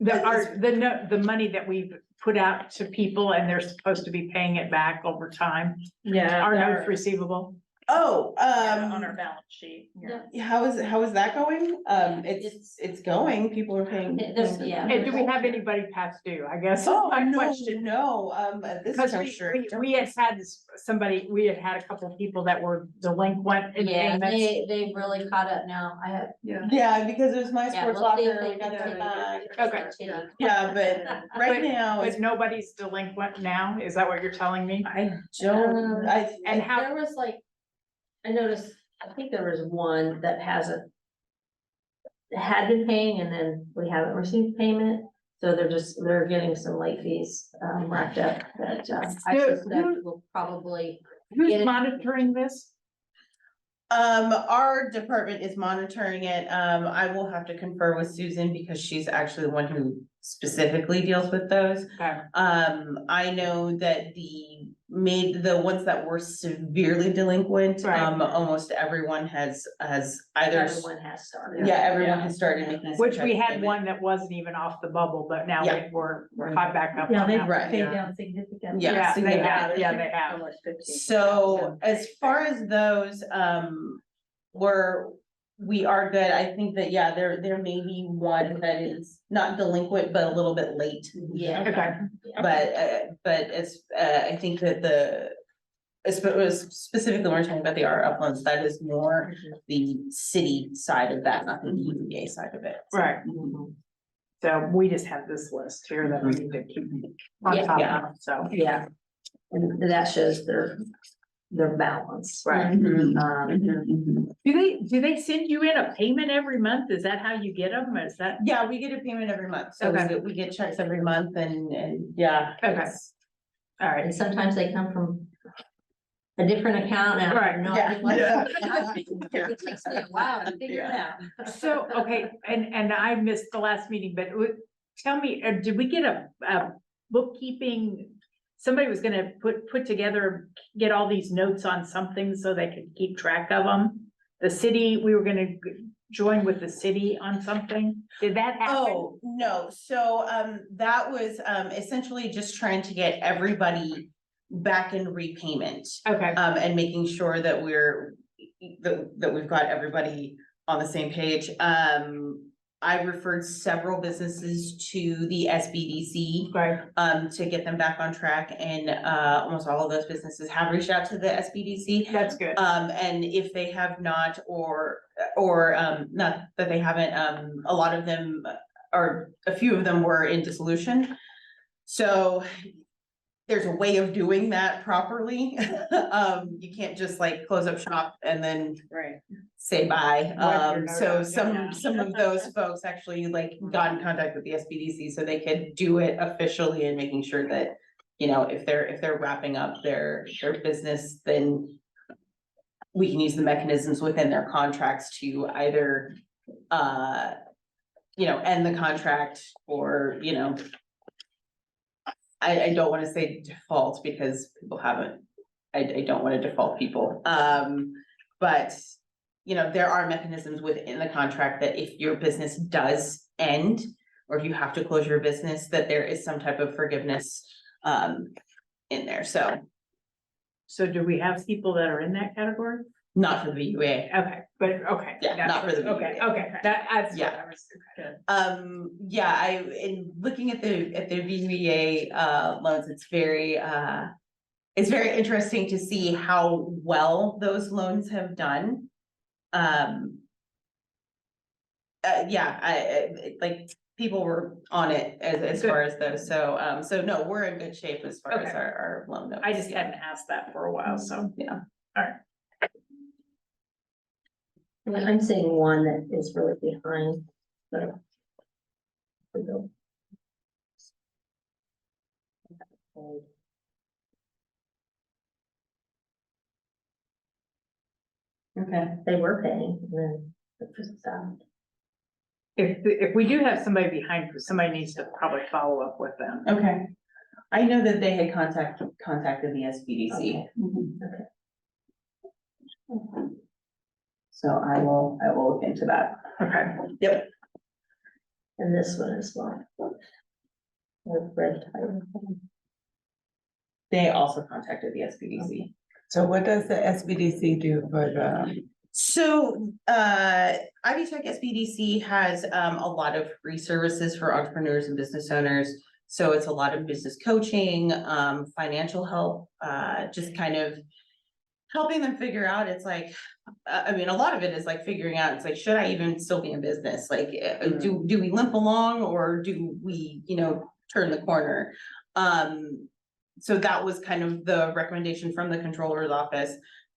A: The money that we've put out to people and they're supposed to be paying it back over time.
G: Yeah.
A: Are notes receivable?
C: Oh,
G: On our balance sheet.
C: how is that going? It's going, people are paying.
A: And do we have anybody past due? I guess. is
C: Oh,
A: my
C: no,
A: question.
C: no, at this
A: Because
C: juncture.
A: we had somebody, we had a couple of people that were delinquent in
F: Yeah,
A: payments.
F: they've really caught up now. I have.
C: Yeah, because it was my
F: Yeah,
C: sports
F: we'll see if
C: locker,
F: they
C: we got
F: can
C: them
F: do
C: back.
A: Okay.
C: Yeah, but right now,
A: But nobody's delinquent now? Is that what you're telling me?
C: I don't,
A: And how-
F: There was like, I noticed, I think there was one that had been paying and then we haven't received payment. So they're getting some late fees, racked up that, I
A: Who-
F: suspect will probably.
A: Who's
F: Get it.
A: monitoring this?
C: our department is monitoring it. I will have to confer with Susan because she's actually the one who specifically deals with those.
A: Okay.
C: I know that the ones that were severely delinquent,
A: Right.
C: almost everyone has either.
F: Everyone has started.
C: Yeah, everyone has started making. some
A: Which
C: type
A: we
C: of
A: had
C: payment.
A: one that wasn't even off the bubble, but now
C: Yeah.
A: we're hot back up.
D: Yeah,
A: on
D: they've
A: that.
C: Right.
D: paid down significantly.
C: Yeah.
A: Yeah, they have, yeah, they have.
G: Almost 15.
C: So as far as those, we are good. I think that, yeah, there may be one that is not delinquent, but a little bit late.
F: Yeah.
A: Okay.
C: But it's, I think that specifically when we're talking about the art uploads, that is more the city side of that, not the EDA side of it.
A: Right. So we just have this list here that we need to keep on
F: Yeah.
A: top
C: Yeah.
A: of, so.
F: Yeah. And that shows their balance.
A: Right.
F: Um,
A: Do they send you in a payment every month? Is that how you get them? Is that?
C: Yeah, we get a payment every month, so
A: Okay.
C: we get checks every month and yeah.
A: Okay.
C: it's-
A: All right.
F: And sometimes they come from a different account and I have no idea what.
C: Yeah.
F: It takes me a while to figure it out.
A: So, okay, and I missed the last meeting, but tell me, did we get a bookkeeping? Somebody was gonna put together, get all these notes on something so they could keep track of them. The city, we were gonna join with the city on something. Did that happen?
C: Oh, no, so, that was, essentially just trying to get everybody back in repayment.
A: Okay,
C: And making sure that that we've got everybody on the same page. I referred several businesses to the SBDC.
A: Right.
C: To get them back on track, and almost all of those businesses have reached out to the SBDC.
A: That's good.
C: And if they have not, or not that they haven't, a lot of them, or a few of them were in dissolution. So there's a way of doing that properly. You can't just like close up shop and then
A: Right.
C: say bye.
A: Wipe your
C: So
A: nose out, yeah.
C: some of those folks actually like got in contact with the SBDC so they could do it officially and making sure that, you know, if they're wrapping up their business, then we can use the mechanisms within their contracts to either, you know, end the contract or, you know, I don't wanna say default because people haven't, I don't wanna default people. But, you know, there are mechanisms within the contract that if your business does end, or if you have to close your business, that there is some type of forgiveness, in there, so
A: So do we have people that are in that category?
C: not for the VUA.
A: Okay, but, okay.
C: Yeah,
A: that's
C: not for the
A: Okay,
C: VUA.
A: okay, that's what
C: Yeah.
A: I was, okay.
C: Yeah, in looking at the VUA loans, it's very interesting to see how well those loans have done. Yeah, like, people were on it as far as those, so no, we're in good shape as far as
A: Okay.
C: our loan notes.
A: I just hadn't asked that for a while, so.
C: Yeah.
F: Yeah, I'm seeing one that is really behind, so. we go.
C: Okay.
F: They were paying, and then it just stopped.
A: If we do have somebody behind, somebody needs to probably follow up with them.
C: Okay. I know that they had contacted the SBDC.
F: Okay. Okay.
C: So I will look into that.
A: Okay.
C: Yep.
F: And this one as well. With red tire.
C: They also contacted the SBDC.
I: So what does the SBDC do for the,
C: So, Ivy Tech SBDC has, a lot of free services for entrepreneurs and business owners. So it's a lot of business coaching, financial help, just kind of helping them figure out, it's like, I mean, a lot of it is like figuring out, it's like, should I even still be in business? Like, do we limp along or do we, you know, turn the corner? So that was kind of the recommendation from the controller's office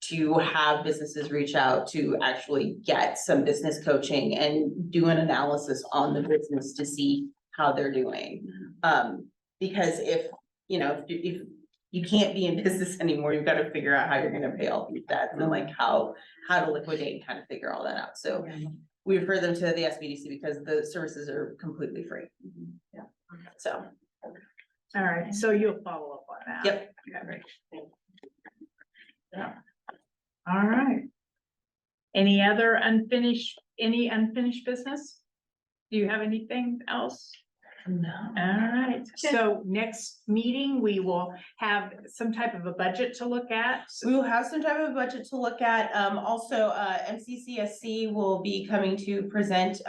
C: to have businesses reach out to actually get some business coaching and do an analysis on the business to see how they're doing. Because if, you know, if you can't be in business anymore, you've got to figure out how you're gonna pay all these debts and like how to liquidate and kind of figure all that out. So we refer them to the SBDC because the services are completely free. Yeah. So,
A: All right, so you'll follow up on that.
C: yep.
A: Okay. Yeah. All right. Any unfinished business? Do you have anything else?
C: No.
A: All right, so next meeting, we will have some type of a budget to look at.
C: We will have some type of budget to look at. Also, MCCSC will be coming to present,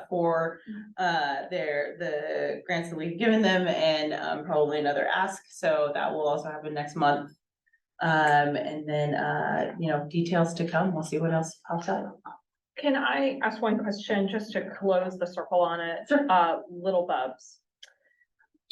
C: for, the grants that we've given them and, probably another ask. So that will also happen next month. And then, you know, details to come. We'll see what else pops up.
G: Can I ask one question just to close the circle on it?
C: Sure.
G: Little Bubs.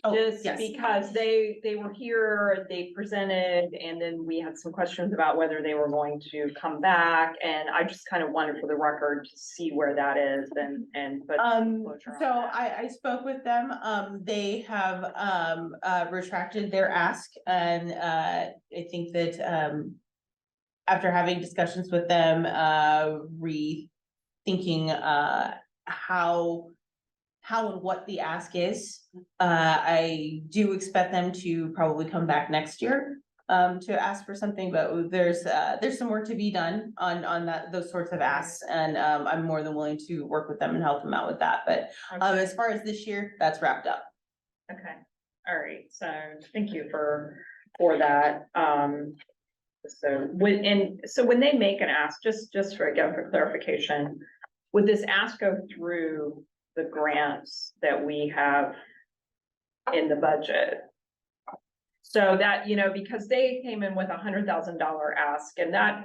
C: Oh,
G: Just
C: yes.
G: because they were here, they presented, and then we had some questions about whether they were going to come back. And I just kind of wanted for the record to see where that is and. put some closure on
C: So
G: that.
C: I spoke with them, they have, retracted their ask and, I think that, after having discussions with them, rethinking, how and what the ask is. I do expect them to probably come back next year, to ask for something, but there's some work to be done on those sorts of asks. And, I'm more than willing to work with them and help them out with that, but,
G: Okay.
C: as far as this year, that's wrapped up.
G: Okay, all right, so thank you for that. So when they make an ask, just for again, for clarification, would this ask go through the grants that we have in the budget. So that, you know, because they came in with $100,000 ask, and that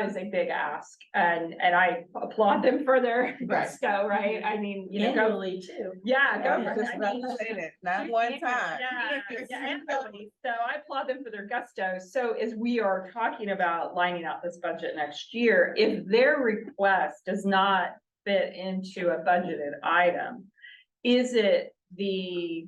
G: is a big ask, and I applaud them for their gusto, right? I mean, you know,
D: Annually too.
G: yeah, go for it.
I: Just
G: I
I: about
G: mean,
I: to say that, not one time.
G: yeah, annually. So I applaud them for their gusto. So as we are talking about lining out this budget next year, if their request does not fit into a budgeted item, is it the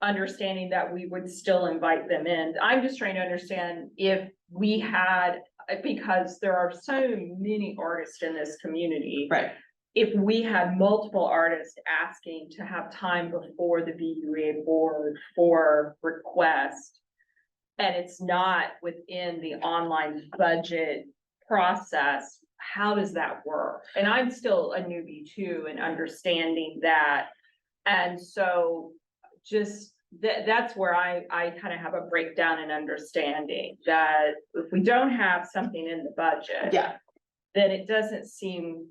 G: understanding that we would still invite them in? I'm just trying to understand if we had, because there are so many artists in this community.
C: Right.
G: If we had multiple artists asking to have time before the BUA board for request, and it's not within the online budget process, how does that work? And I'm still a newbie too, in understanding that. And so just that's where I kind of have a breakdown in understanding that if we don't have something in the budget.
C: Yeah.
G: Then it doesn't seem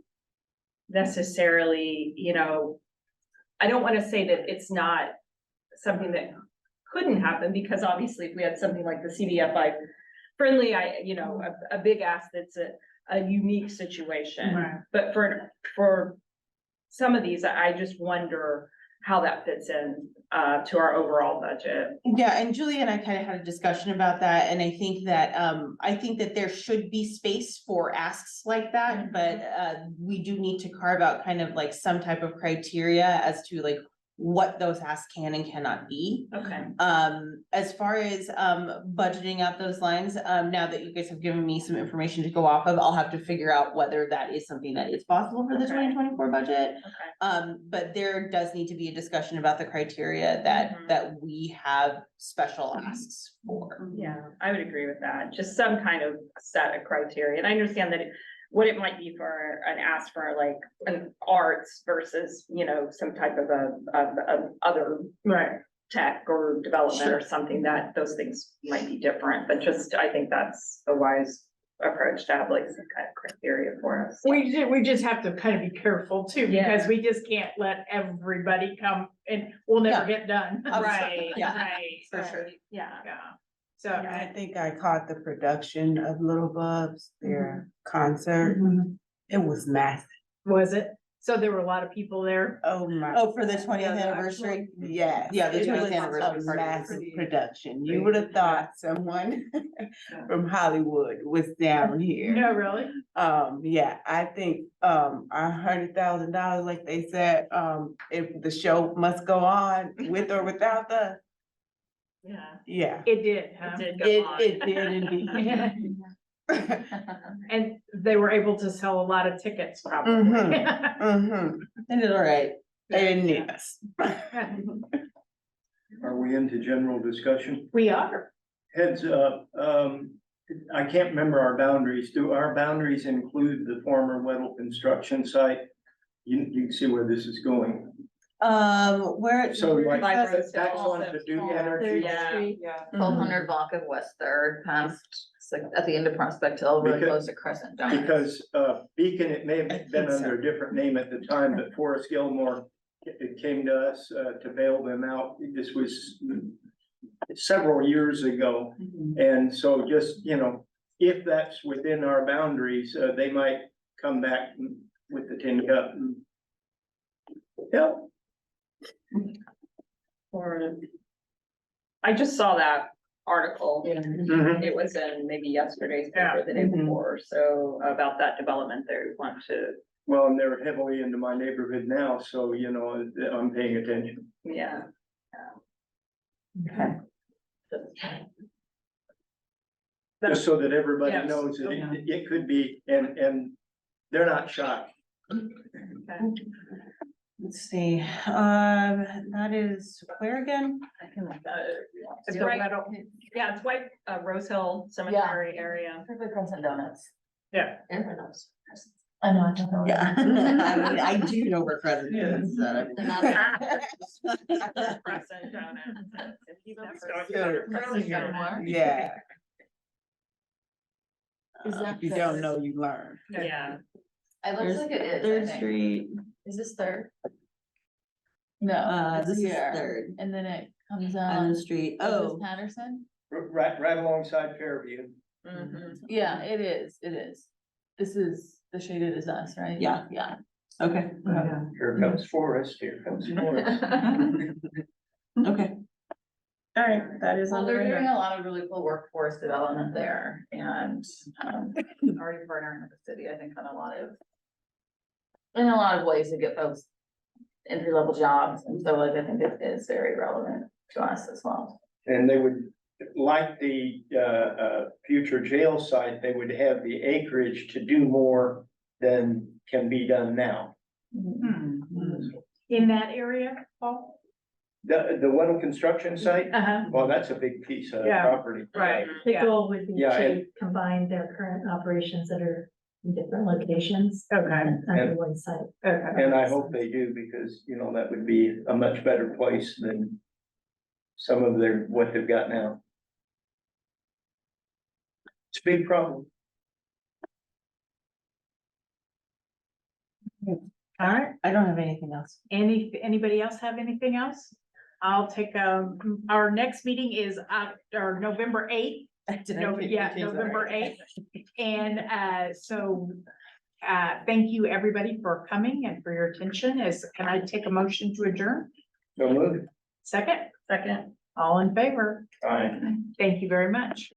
G: necessarily, you know, I don't want to say that it's not something that couldn't happen, because obviously if we had something like the CDFI friendly, you know, a big ask, that's a unique situation.
A: Right.
G: But for some of these, I just wonder how that fits in to our overall budget.
C: Yeah, and Julie and I kind of had a discussion about that, and I think that there should be space for asks like that, but we do need to carve out kind of like some type of criteria as to like what those asks can and cannot be.
G: Okay.
C: As far as budgeting out those lines, now that you guys have given me some information to go off of, I'll have to figure out whether that is something that is possible for the
G: Okay.
C: 2024 budget.
G: Okay.
C: But there does need to be a discussion about the criteria that we have special asks for.
G: Yeah, I would agree with that. Just some kind of set of criteria. And I understand that what it might be for an ask for like an arts versus, you know, some type of a other tech or development or something, that those things might be different, but just, I think that's a wise approach to have like some kind of criteria for us.
A: We just have to kind of be careful too, because
G: Yeah.
A: we just can't let everybody come and we'll never get done.
G: Right,
C: Yeah,
G: right,
C: for sure.
G: right, yeah.
A: Yeah, so.
I: I think I caught the production of Little Bubs, their concert. It was massive.
A: Was it? So there were a lot of people there.
I: Oh my.
C: Oh, for the 20th anniversary?
I: Yes.
C: Yeah, the
I: it
C: 20th
I: was
C: anniversary
I: a
C: party.
I: massive production. You would have thought someone from Hollywood was down here.
A: Yeah, really?
I: Yeah, I think, $100,000, like they said, if the show must go on with or without the, yeah.
A: It did, huh?
G: It did go
I: It,
G: on.
I: it did indeed.
A: And they were able to sell a lot of tickets probably.
I: Mm-hmm.
C: They did all right.
I: They didn't need us.
E: Are we into general discussion?
A: We are.
E: Heads up, I can't remember our boundaries. Do our boundaries include the former Weddle construction site? You can see where this is going.
C: Where?
E: So like
G: By
E: that's
G: Rosedale
E: on
G: also.
E: to do
D: Third
E: energy.
G: Yeah.
D: Street.
J: 1200 block of West Third, past, it's like at the end of Prospect Hill, really
E: Because-
J: close to Crescent Donuts.
E: Because Beacon, it may have
I: I
E: been
I: think so.
E: under a different name at the time, but Forrest Gilmore, it came to us to bail them out. This was several years ago. And so just, you know, if that's within our boundaries, they might come back with the tin cup and help.
G: Or, I just saw that article.
E: Mhm.
G: It was in maybe yesterday's paper, or the day before, so about that development they want to,
E: Well, and they're heavily into my neighborhood now, so, you know, I'm paying attention.
G: yeah.
E: Just so that everybody
A: Yes.
E: knows that it could be, and they're not shocked.
C: Let's see, that is where again?
G: It's right, yeah, it's White, Rose Hill Cemetery area.
J: Perfect Crescent Donuts.
A: Yeah.
J: Everyone knows. I know, I don't know.
C: Yeah, I do know where Crescent is.
J: They're not-
G: Crescent Donuts. If you've never
I: Good.
G: been to Crescent Donuts.
I: Yeah.
J: Is that
I: If you
J: the-
I: don't know, you learn.
G: Yeah,
J: It looks like it is, I
C: Third
J: think.
C: Street.
J: Is this third?
D: No, it's
H: This is
D: here.
H: Third,
D: And then it comes
H: Island
D: out.
H: Street.
D: Is this
H: Oh,
D: Patterson?
E: Right alongside Fairview.
D: Yeah, it is, it is. This is, the shaded is us, right?
H: Yeah.
D: Yeah.
H: okay.
E: Here comes Forest, here comes Forest.
H: Okay.
C: All right, that is
J: Well,
C: on the
J: they're doing
C: radar.
J: a lot of really cool workforce development there and, already partnering with the city, I think, on in a lot of ways to get folks entry level jobs. And so like, I think it is very relevant to us as well.
E: And they would, like the future jail site, they would have the acreage to do more than can be done now.
A: In that area, Paul?
E: The Wenham construction site,
A: Uh-huh,
E: well, that's a big piece of
A: Yeah.
E: property.
A: right,
D: The
A: yeah,
D: goal would be
E: Yeah,
D: to
E: and-
D: combine their current operations that are in different locations.
A: okay,
D: Under one site.
A: okay.
E: And I hope they do, because, you know, that would be a much better place than some of what they've got now. It's a big problem.
A: All right,
C: I don't have anything else.
A: anybody else have anything else? I'll take, our next meeting is, our November 8th. November 8th. And, thank you, everybody, for coming and for your attention. Can I take a motion to adjourn?
E: So move.
A: Second? Second. All in favor?
E: All right.
A: Thank you very much.